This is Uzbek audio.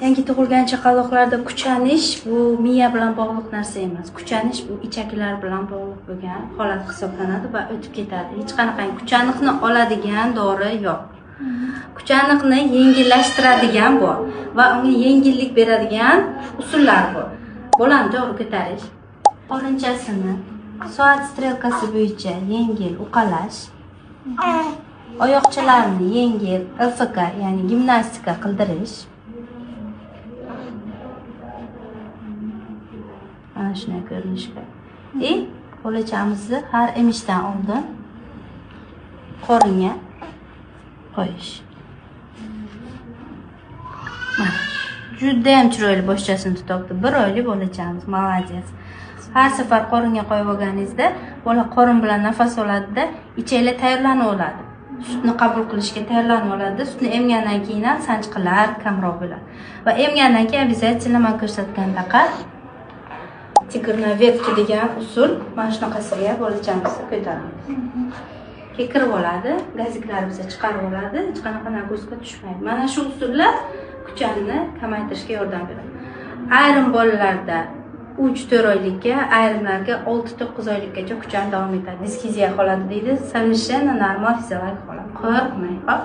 Yangi tug'ilgan chaqaloqlarda kuchanish bu miya bilan bog'liq narsa emas. Kuchanish bu ichaklar bilan bog'liq bo'lgan holat hisoblanadi va o'tib ketadi. Hech qanaqa kuchaniqni oladigan dori yo'q. Kuchaniqni yengillashtiradigan bor va unga yengillik beradigan usullar bor. Bolani to'g'ri ko'tarish, qorinchasini soat strelkasi bo'yicha yengil uqalash, oyoqchalarni yengil LFK ya'ni gimnastika qildirish. Mana shunday ko'rinishda. Bolachamizni har emishdan oldin qoringa qo'yish. Juda ham chiroyli boshchasini tutibdi. 1 oylik bolachamiz, молодец. Har safar qoringa qo'yib olganingizda, bola qorin bilan nafas oladida, ichaklar tayyorlanib oladi. Sutni qabul qilishga tayyorlanib oladi. Sutni emgandan keyin ham sanchqilar kamroq bo'ladi. Va emgandan keyin обязательно men ko'rsatgandaqa Tigirna vetki degan usul mana shunaqasiga bolachamizni ko'taramiz. Kirib oladi, gaziklar biza chiqarib oladi, hech qanaqa naguzka tushmaydi. Mana shu usullar kuchanni kamaytirishga yordam beradi. Ayrim bolalarda 3-4 oylikka, ayrimlarga 6-9 oylikgacha kuchan davom etadi. Diskiziya holati deydi. Совершенно normal fiziologik holat. Qo'rqmang, hop.